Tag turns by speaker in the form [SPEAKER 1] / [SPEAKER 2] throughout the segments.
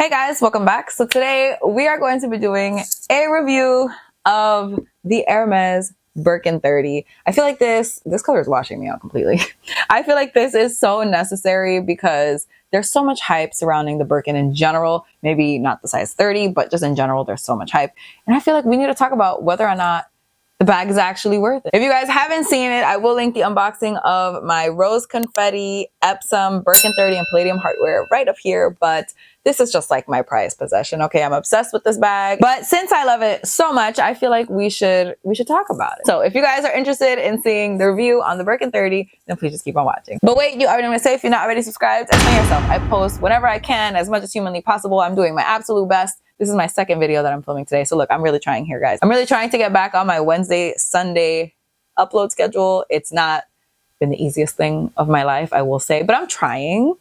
[SPEAKER 1] Hey guys, welcome back. So today we are going to be doing a review of the Hermes Birkin 30. I feel like this color is washing me out completely. I feel like this is so necessary because there's so much hype surrounding the Birkin in general. Maybe not the size 30, but just in general, there's so much hype. And I feel like we need to talk about whether or not the bag is actually worth it. If you guys haven't seen it, I will link the unboxing of my rose confetti Epsom Birkin 30 and palladium heartware right up here. But this is just like my prized possession. Okay, I'm obsessed with this bag. But since I love it so much, I feel like we should talk about it. So if you guys are interested in seeing the review on the Birkin 30, then please just keep on watching. But wait, you already want to say, if you're not already subscribed, explain yourself. I post whenever I can, as much as humanly possible. I'm doing my absolute best. This is my second video that I'm filming today. So look, I'm really trying here, guys. I'm really trying to get back on my Wednesday, Sunday upload schedule. It's not been the easiest thing of my life, I will say, but I'm trying.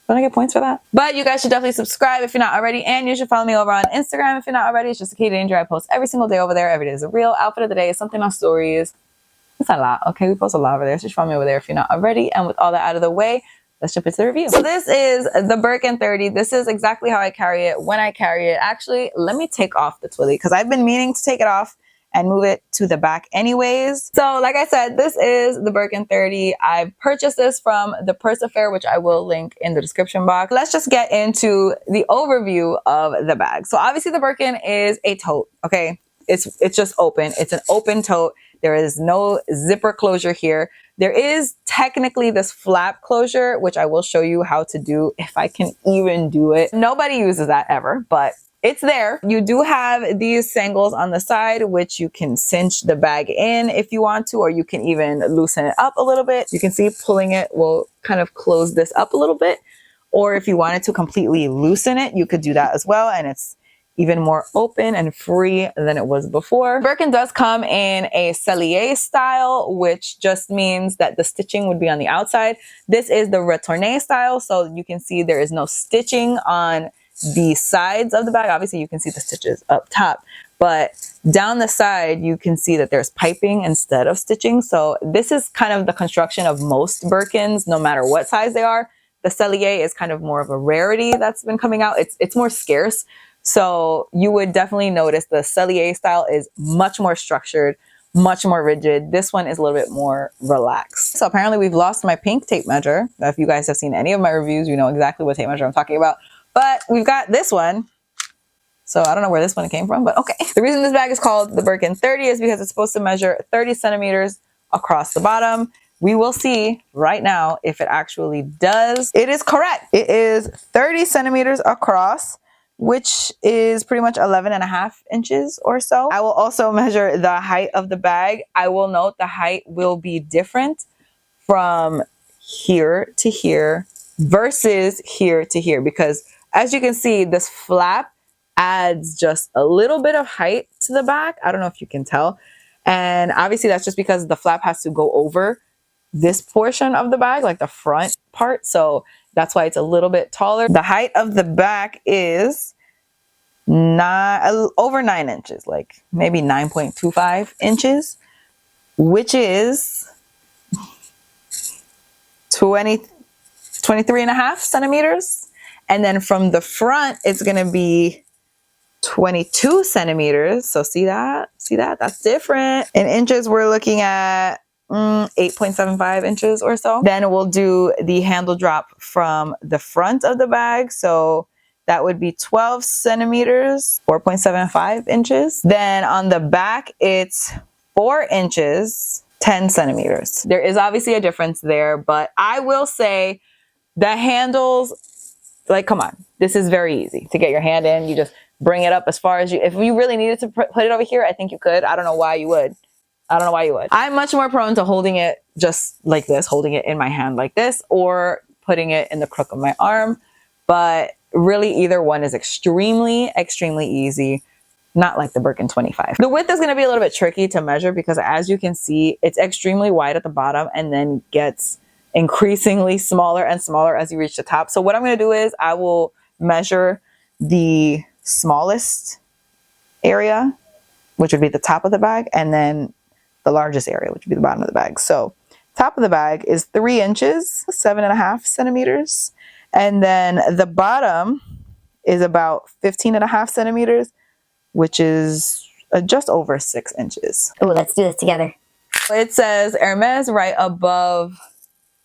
[SPEAKER 1] Don't I get points for that? But you guys should definitely subscribe if you're not already, and you should follow me over on Instagram if you're not already. It's just a Key Danger. I post every single day over there. Every day is a reel. Outfit of the day is something on stories. It's a lot, okay? We post a lot over there. So just follow me over there if you're not already. And with all that out of the way, let's jump into the review. So this is the Birkin 30. This is exactly how I carry it when I carry it. Actually, let me take off the twilly because I've been meaning to take it off and move it to the back anyways. So like I said, this is the Birkin 30. I purchased this from the Purse Affair, which I will link in the description box. Let's just get into the overview of the bag. So obviously the Birkin is a tote, okay? It's just open. It's an open tote. There is no zipper closure here. There is technically this flap closure, which I will show you how to do if I can even do it. Nobody uses that ever, but it's there. You do have these sangles on the side, which you can cinch the bag in if you want to, or you can even loosen it up a little bit. You can see pulling it will kind of close this up a little bit. Or if you wanted to completely loosen it, you could do that as well. And it's even more open and free than it was before. Birkin does come in a cellier style, which just means that the stitching would be on the outside. This is the retourné style, so you can see there is no stitching on the sides of the bag. Obviously, you can see the stitches up top, but down the side, you can see that there's piping instead of stitching. So this is kind of the construction of most Birkins, no matter what size they are. The cellier is kind of more of a rarity that's been coming out. It's more scarce. So you would definitely notice the cellier style is much more structured, much more rigid. This one is a little bit more relaxed. So apparently we've lost my pink tape measure. If you guys have seen any of my reviews, you know exactly what tape measure I'm talking about. But we've got this one. So I don't know where this one came from, but okay. The reason this bag is called the Birkin 30 is because it's supposed to measure 30 centimeters across the bottom. We will see right now if it actually does. It is correct. It is 30 centimeters across, which is pretty much 11.5 inches or so. I will also measure the height of the bag. I will note the height will be different from here to here versus here to here, because as you can see, this flap adds just a little bit of height to the back. I don't know if you can tell. And obviously that's just because the flap has to go over this portion of the bag, like the front part. So that's why it's a little bit taller. The height of the back is over 9 inches, like maybe 9.25 inches, which is 23.5 centimeters. And then from the front, it's going to be 22 centimeters. So see that? See that? That's different. In inches, we're looking at 8.75 inches or so. Then we'll do the handle drop from the front of the bag. So that would be 12 centimeters, 4.75 inches. Then on the back, it's 4 inches, 10 centimeters. There is obviously a difference there, but I will say the handles, like, come on, this is very easy to get your hand in. You just bring it up as far as you, if you really needed to put it over here, I think you could. I don't know why you would. I don't know why you would. I'm much more prone to holding it just like this, holding it in my hand like this, or putting it in the crook of my arm. But really either one is extremely, extremely easy. Not like the Birkin 25. The width is going to be a little bit tricky to measure because as you can see, it's extremely wide at the bottom and then gets increasingly smaller and smaller as you reach the top. So what I'm going to do is I will measure the smallest area, which would be the top of the bag, and then the largest area, which would be the bottom of the bag. So top of the bag is 3 inches, 7.5 centimeters. And then the bottom is about 15.5 centimeters, which is just over 6 inches.
[SPEAKER 2] Oh, let's do this together.
[SPEAKER 1] It says Hermes right above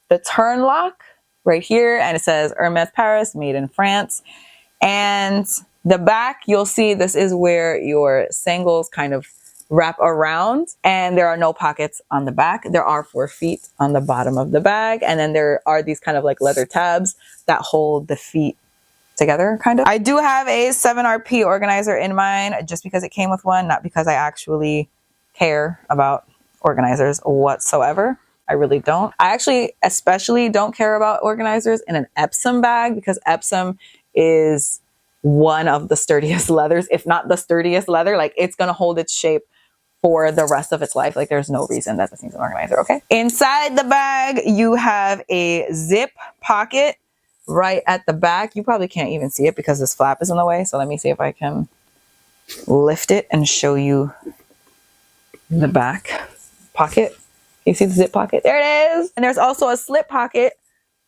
[SPEAKER 1] the turn lock right here, and it says Hermes Paris, made in France. And the back, you'll see this is where your sangles kind of wrap around, and there are no pockets on the back. There are 4 feet on the bottom of the bag, and then there are these kind of like leather tabs that hold the feet together, kind of. I do have a 7RP organizer in mine just because it came with one, not because I actually care about organizers whatsoever. I really don't. I actually especially don't care about organizers in an Epsom bag, because Epsom is one of the sturdiest leathers, if not the sturdiest leather. Like, it's gonna hold its shape for the rest of its life. Like, there's no reason that this needs an organizer, okay? Inside the bag, you have a zip pocket right at the back. You probably can't even see it because this flap is in the way. So let me see if I can lift it and show you the back pocket. You see the zip pocket? There it is. And there's also a slip pocket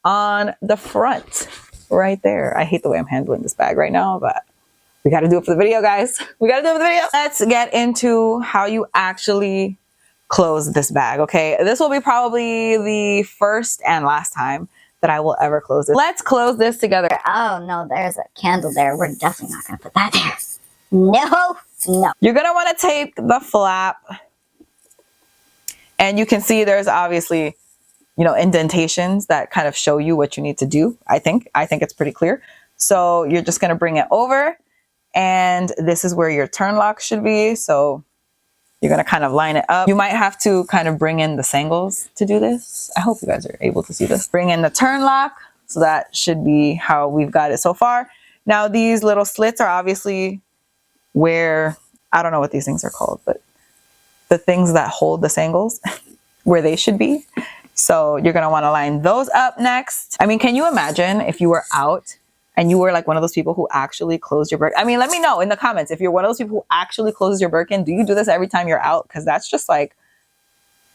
[SPEAKER 1] on the front right there. I hate the way I'm handling this bag right now, but we got to do it for the video, guys. We got to do it for the video. Let's get into how you actually close this bag, okay? This will be probably the first and last time that I will ever close this. Let's close this together.
[SPEAKER 2] Oh, no, there's a candle there. We're definitely not going to put that there. No, no.
[SPEAKER 1] You're going to want to take the flap, and you can see there's obviously, you know, indentations that kind of show you what you need to do. I think it's pretty clear. So you're just going to bring it over, and this is where your turn lock should be. So you're going to kind of line it up. You might have to kind of bring in the sangles to do this. I hope you guys are able to see this. Bring in the turn lock. So that should be how we've got it so far. Now these little slits are obviously where, I don't know what these things are called, but the things that hold the sangles where they should be. So you're going to want to line those up next. I mean, can you imagine if you were out and you were like one of those people who actually closed your Birkin? I mean, let me know in the comments if you're one of those people who actually closes your Birkin. Do you do this every time you're out? Because that's just like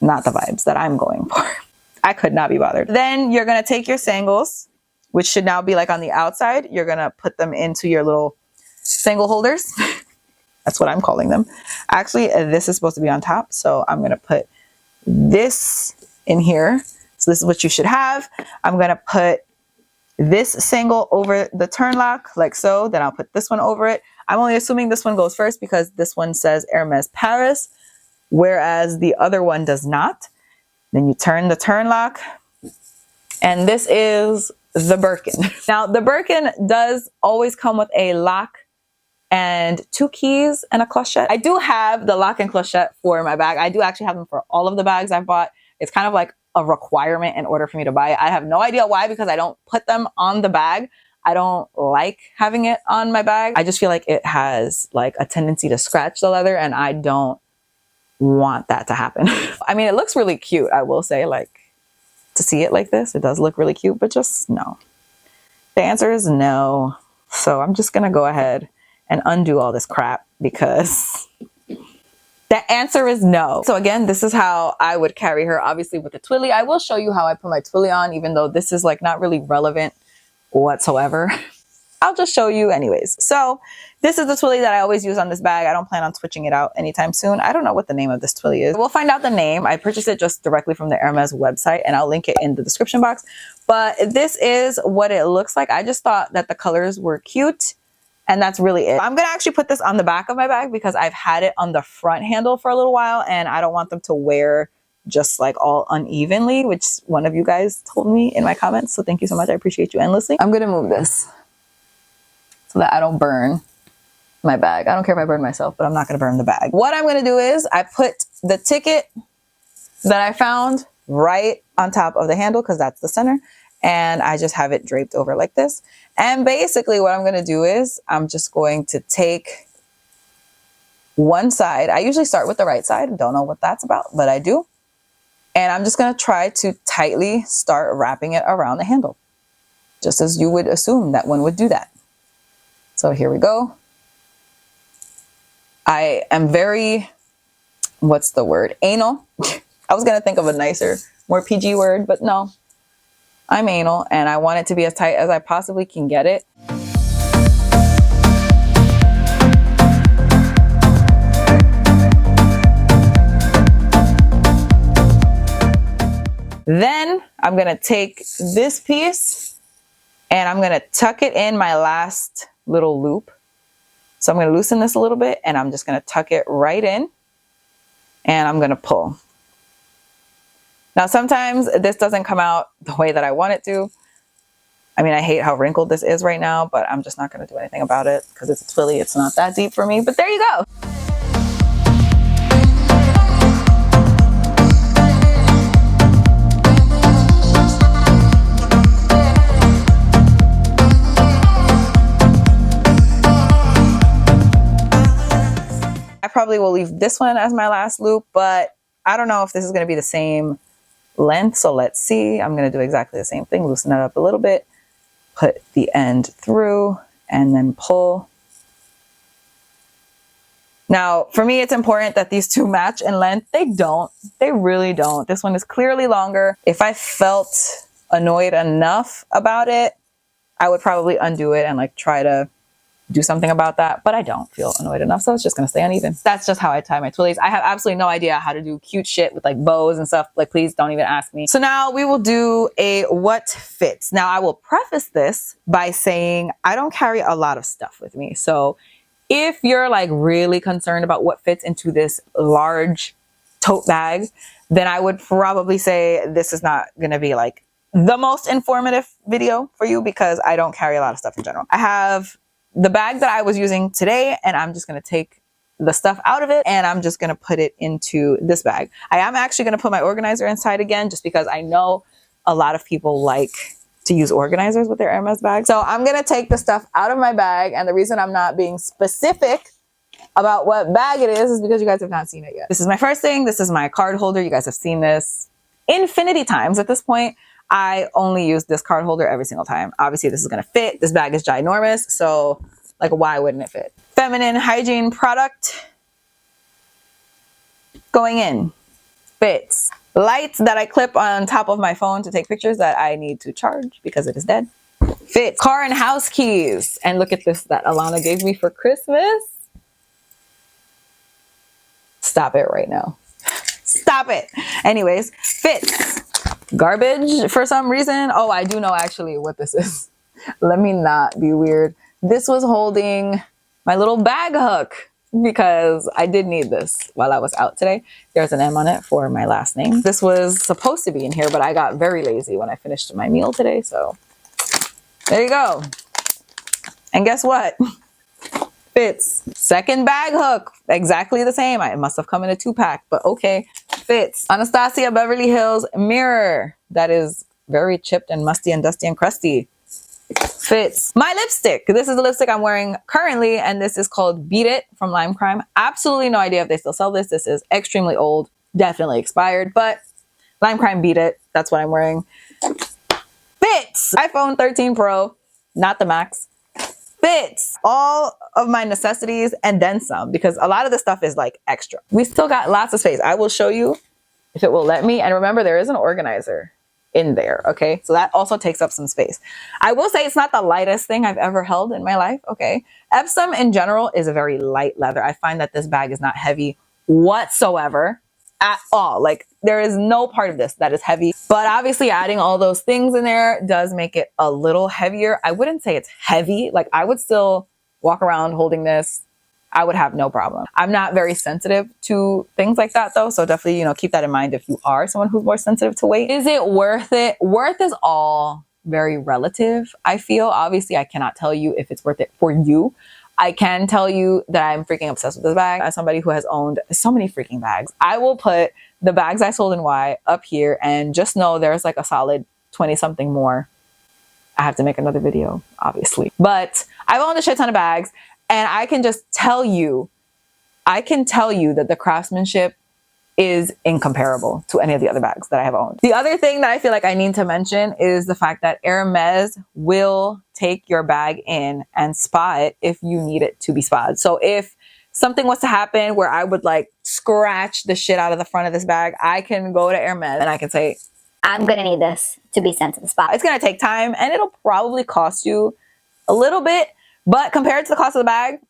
[SPEAKER 1] not the vibes that I'm going for. I could not be bothered. Then you're going to take your sangles, which should now be like on the outside. You're going to put them into your little sangle holders. That's what I'm calling them. Actually, this is supposed to be on top. So I'm going to put this in here. So this is what you should have. I'm going to put this sangle over the turn lock like so. Then I'll put this one over it. I'm only assuming this one goes first because this one says Hermes Paris, whereas the other one does not. Then you turn the turn lock, and this is the Birkin. Now the Birkin does always come with a lock and 2 keys and a clochette. I do have the lock and clochette for my bag. I do actually have them for all of the bags I've bought. It's kind of like a requirement in order for me to buy it. I have no idea why, because I don't put them on the bag. I don't like having it on my bag. I just feel like it has like a tendency to scratch the leather, and I don't want that to happen. I mean, it looks really cute, I will say, like, to see it like this, it does look really cute, but just no. The answer is no. So I'm just gonna go ahead and undo all this crap because the answer is no. So again, this is how I would carry her, obviously with the twilly. I will show you how I put my twilly on, even though this is like not really relevant whatsoever. I'll just show you anyways. So this is the twilly that I always use on this bag. I don't plan on switching it out anytime soon. I don't know what the name of this twilly is. We'll find out the name. I purchased it just directly from the Hermes website, and I'll link it in the description box. But this is what it looks like. I just thought that the colors were cute, and that's really it. I'm gonna actually put this on the back of my bag because I've had it on the front handle for a little while, and I don't want them to wear just like all unevenly, which one of you guys told me in my comments. So thank you so much. I appreciate you endlessly. I'm gonna move this so that I don't burn my bag. I don't care if I burn myself, but I'm not gonna burn the bag. What I'm gonna do is I put the ticket that I found right on top of the handle because that's the center. And I just have it draped over like this. And basically what I'm gonna do is I'm just going to take one side. I usually start with the right side. Don't know what that's about, but I do. And I'm just gonna try to tightly start wrapping it around the handle, just as you would assume that one would do that. So here we go. I am very, what's the word? Anal. I was gonna think of a nicer, more PG word, but no. I'm anal, and I want it to be as tight as I possibly can get it. Then I'm gonna take this piece and I'm gonna tuck it in my last little loop. So I'm gonna loosen this a little bit and I'm just gonna tuck it right in and I'm gonna pull. Now sometimes this doesn't come out the way that I want it to. I mean, I hate how wrinkled this is right now, but I'm just not gonna do anything about it because it's a Twilly, it's not that deep for me, but there you go. I probably will leave this one as my last loop, but I don't know if this is going to be the same length, so let's see. I'm going to do exactly the same thing, loosen it up a little bit, put the end through, and then pull. Now, for me, it's important that these two match in length. They don't. They really don't. This one is clearly longer. If I felt annoyed enough about it, I would probably undo it and like try to do something about that, but I don't feel annoyed enough, so it's just gonna stay uneven. That's just how I tie my twillies. I have absolutely no idea how to do cute shit with like bows and stuff. Like, please don't even ask me. So now we will do a what fits. Now I will preface this by saying I don't carry a lot of stuff with me. So if you're like really concerned about what fits into this large tote bag, then I would probably say this is not gonna be like the most informative video for you because I don't carry a lot of stuff in general. I have the bag that I was using today, and I'm just going to take the stuff out of it and I'm just going to put it into this bag. I am actually going to put my organizer inside again just because I know a lot of people like to use organizers with their Hermes bags. So I'm going to take the stuff out of my bag, and the reason I'm not being specific about what bag it is because you guys have not seen it yet. This is my first thing. This is my card holder. You guys have seen this infinity times at this point. I only use this card holder every single time. Obviously, this is going to fit. This bag is ginormous, so like, why wouldn't it fit? Feminine hygiene product going in. Fits. Lights that I clip on top of my phone to take pictures that I need to charge because it is dead. Fits. Car and house keys. And look at this that Alana gave me for Christmas. Stop it right now. Stop it. Anyways, fits. Garbage for some reason. Oh, I do know actually what this is. Let me not be weird. This was holding my little bag hook because I did need this while I was out today. There's an M on it for my last name. This was supposed to be in here, but I got very lazy when I finished my meal today. So there you go. And guess what? Fits. Second bag hook. Exactly the same. It must have come in a 2-pack, but okay. Fits. Anastasia Beverly Hills mirror. That is very chipped and musty and dusty and crusty. Fits. My lipstick. This is the lipstick I'm wearing currently, and this is called Beat It from Lime Crime. Absolutely no idea if they still sell this. This is extremely old. Definitely expired, but Lime Crime Beat It. That's what I'm wearing. Fits. iPhone 13 Pro. Not the Max. Fits all of my necessities and then some, because a lot of this stuff is like extra. We still got lots of space. I will show you if it will let me. And remember, there is an organizer in there. Okay. So that also takes up some space. I will say it's not the lightest thing I've ever held in my life. Okay. Epsom in general is a very light leather. I find that this bag is not heavy whatsoever at all. Like, there is no part of this that is heavy, but obviously adding all those things in there does make it a little heavier. I wouldn't say it's heavy. Like, I would still walk around holding this. I would have no problem. I'm not very sensitive to things like that though. So definitely, you know, keep that in mind if you are someone who's more sensitive to weight. Is it worth it? Worth is all very relative, I feel. Obviously, I cannot tell you if it's worth it for you. I can tell you that I'm freaking obsessed with this bag. As somebody who has owned so many freaking bags, I will put the bags I sold in Y up here and just know there's like a solid 20 something more. I have to make another video, obviously. But I've owned a shit ton of bags, and I can just tell you, that the craftsmanship is incomparable to any of the other bags that I have owned. The other thing that I feel like I need to mention is the fact that Hermes will take your bag in and spa it if you need it to be spa'd. So if something was to happen where I would like scratch the shit out of the front of this bag, I can go to Hermes and I can say,
[SPEAKER 2] I'm gonna need this to be sent to the spa.
[SPEAKER 1] it's gonna take time and it'll probably cost you a little bit, but compared to the cost of the bag,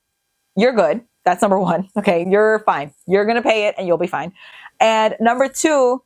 [SPEAKER 1] you're good. That's number one. Okay, you're fine. You're gonna pay it and you'll be fine. And number two,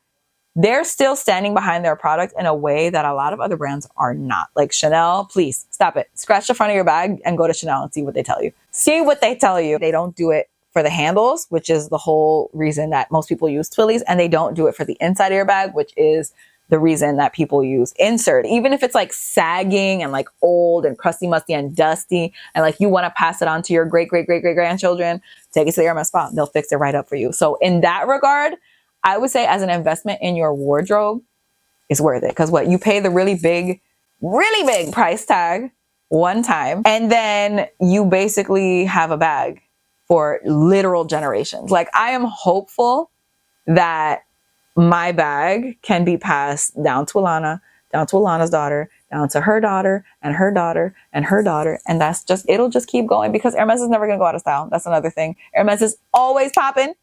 [SPEAKER 1] they're still standing behind their product in a way that a lot of other brands are not. Like Chanel, please stop it. Scratch the front of your bag and go to Chanel and see what they tell you. See what they tell you. They don't do it for the handles, which is the whole reason that most people use twillies, and they don't do it for the inside of your bag, which is the reason that people use insert. Even if it's like sagging and like old and crusty, musty and dusty, and like you want to pass it on to your great grandchildren, take it to the Hermes spa. They'll fix it right up for you. So in that regard, I would say as an investment in your wardrobe, it's worth it. Because what, you pay the really big price tag one time, and then you basically have a bag for literal generations. Like, I am hopeful that my bag can be passed down to Alana, down to Alana's daughter, down to her daughter, and her daughter, and her daughter. And that's just, it'll just keep going, because Hermes is never going to go out of style. That's another thing. Hermes is always popping,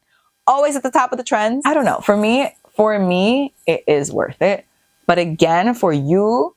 [SPEAKER 1] always at the top of the trends. I don't know. For me, it is worth it. But again, for you,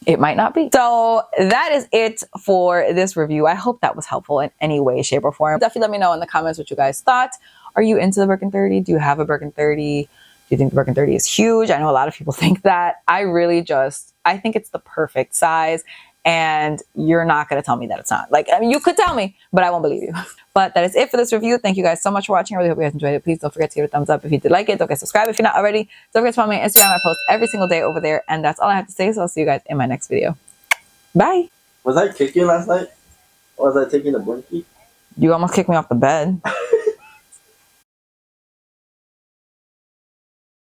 [SPEAKER 1] it might not be. So that is it for this review. I hope that was helpful in any way, shape, or form. Definitely let me know in the comments what you guys thought. Are you into the Birkin 30? Do you have a Birkin 30? Do you think the Birkin 30 is huge? I know a lot of people think that. I think it's the perfect size, and you're not going to tell me that it's not. Like, I mean, you could tell me, but I won't believe you. But that is it for this review. Thank you guys so much for watching. I really hope you guys enjoyed it. Please don't forget to give it a thumbs up if you did like it. Don't forget to subscribe if you're not already. Don't forget to follow me on Instagram. I post every single day over there. And that's all I have to say. So I'll see you guys in my next video. Bye.
[SPEAKER 3] Was I kicking last night? Or was I taking a blinky?
[SPEAKER 1] You almost kicked me off the bed.